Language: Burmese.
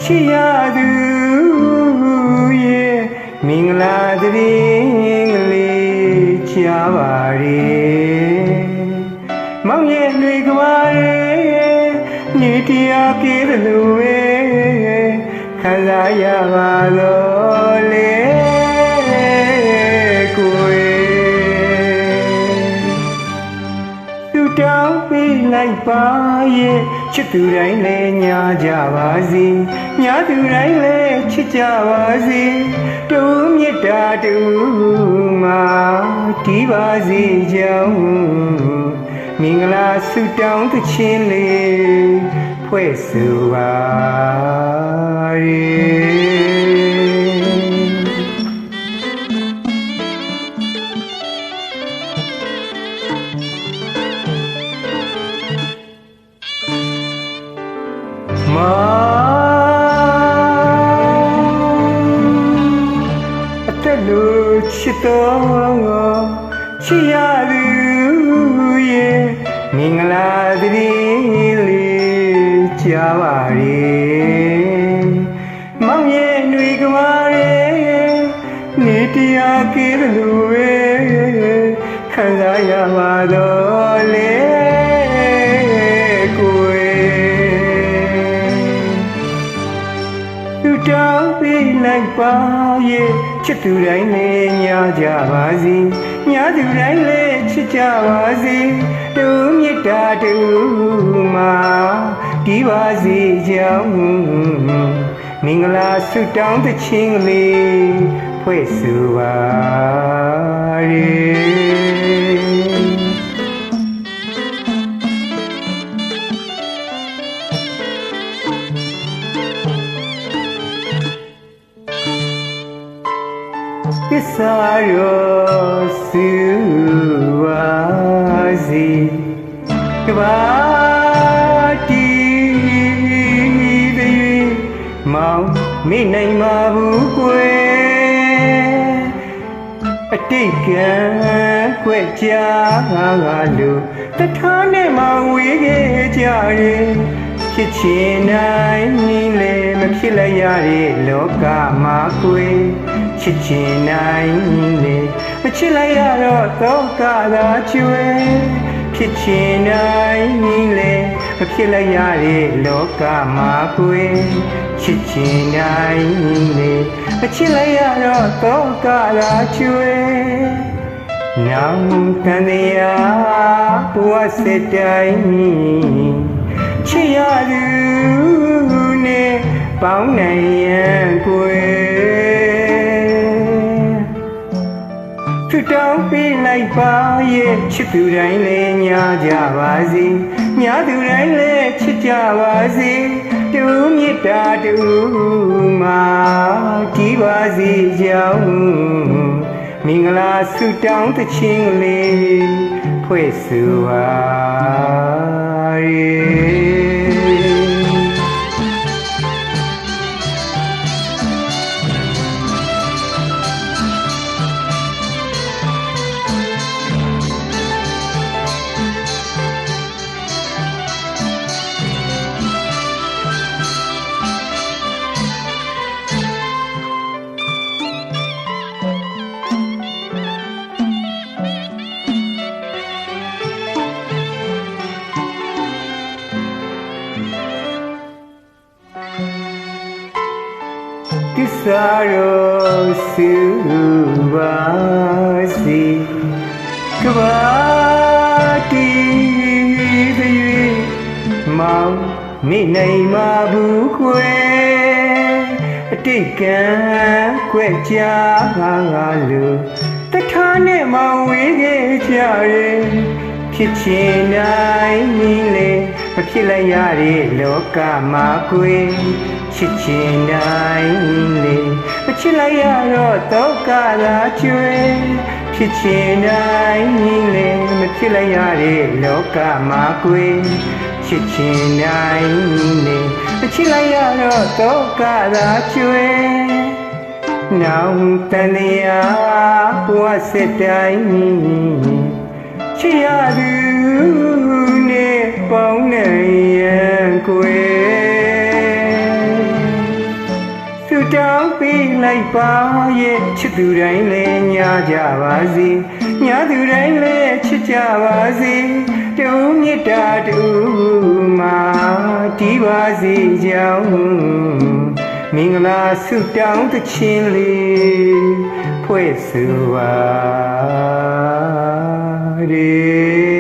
ချစ်ရသူရဲ့မင်္ဂလာသတင်းကလေးကြားပါရဲ့မောင်ရဲ့တွေကပါရဲ့ညီတရားကလေးလိုပဲခံစားရပါတော့လေတောင်းပေးလိုက်ပါရဲ့ချစ်သူတိုင်းလည်းညာကြပါစေညာသူတိုင်းလည်းချစ်ကြပါစေတူမြတ်တာတူမှာတီးပါစေကြောင်းမင်္ဂလာဆုတောင်းသခြင်းလေးဖွဲ့ဆိုပါအသက်လို့ချစ်တော်ချစ်ရသူရဲ့မင်္ဂလာသတင်းလေးကြားပါရဲ့မောင်ရဲ့ຫນွေကမားရဲ့နေတရားကလေးလိုပဲခံစားရပါတော့လေတောင်းပေးလိုက်ပါရဲ့ချစ်သူတိုင်းလည်းညာကြပါစေညာသူတိုင်းလည်းချစ်ကြပါစေတူမြတ်တာတူမှာတီးပါစေကြောင်းမင်္ဂလာဆုတောင်းသခြင်းလေးဖွဲ့ဆိုပါသစ္စာရောစုပါစေကဘာတီသည်မောင်မိနိုင်မှာဘူးကွယ်အတိတ်ကံခွဲ့ကြလို့တထားနဲ့မှဝေးခဲ့ကြရဲ့ဖြစ်ချင်တိုင်းလည်းမဖြစ်လိုက်ရတဲ့လောကမှာကွယ်ချစ်ချင်နိုင်လေမချစ်လိုက်ရတော့တော့ကသာကျွဲဖြစ်ချင်နိုင်လေမဖြစ်လိုက်ရတဲ့လောကမှာကိုယ်ချစ်ချင်နိုင်လေမချစ်လိုက်ရတော့တော့ကသာကျွဲနောင်တန်တရားဘဝစတိုင်းချစ်ရသူနဲ့ပေါင်းနိုင်ရန်ကိုယ်တောင်းပေးလိုက်ပါရဲ့ချစ်သူတိုင်းလည်းညာကြပါစေညာသူတိုင်းလည်းချစ်ကြပါစေတူမြတ်တာတူမှာတီးပါစေကြောင်းမင်္ဂလာဆုတောင်းသခြင်းလေးဖွဲ့ဆိုပါသစ္စာရောစုပါစေကဘာတီသည်မောင်မိနိုင်မှာဘူးခွဲအတိတ်ကံခွဲ့ကြလို့တထားနဲ့မှဝေးခဲ့ကြရဲ့ဖြစ်ချင်နိုင်လေမဖြစ်လိုက်ရတဲ့လောကမှာကိုယ်ချစ်ချင်နိုင်လေမချစ်လိုက်ရတော့တော့ကသာကျွဲဖြစ်ချင်နိုင်လေမဖြစ်လိုက်ရတဲ့လောကမှာကိုယ်ချစ်ချင်နိုင်လေမချစ်လိုက်ရတော့တော့ကသာကျွဲနောင်တန်တရားဘဝစတိုင်းချစ်ရသူနဲ့ပေါင်းနိုင်ရန်ကိုယ် တောင်းပေးလိုက်ပါရဲ့ချစ်သူတိုင်းလည်းညာကြပါစေညာသူတိုင်းလည်းချစ်ကြပါစေတူမေတ္တာတူမှာတီးပါစေကြောင်းမင်္ဂလာဆုတောင်းသခြင်းလေးဖွဲ့ဆိုပါရေ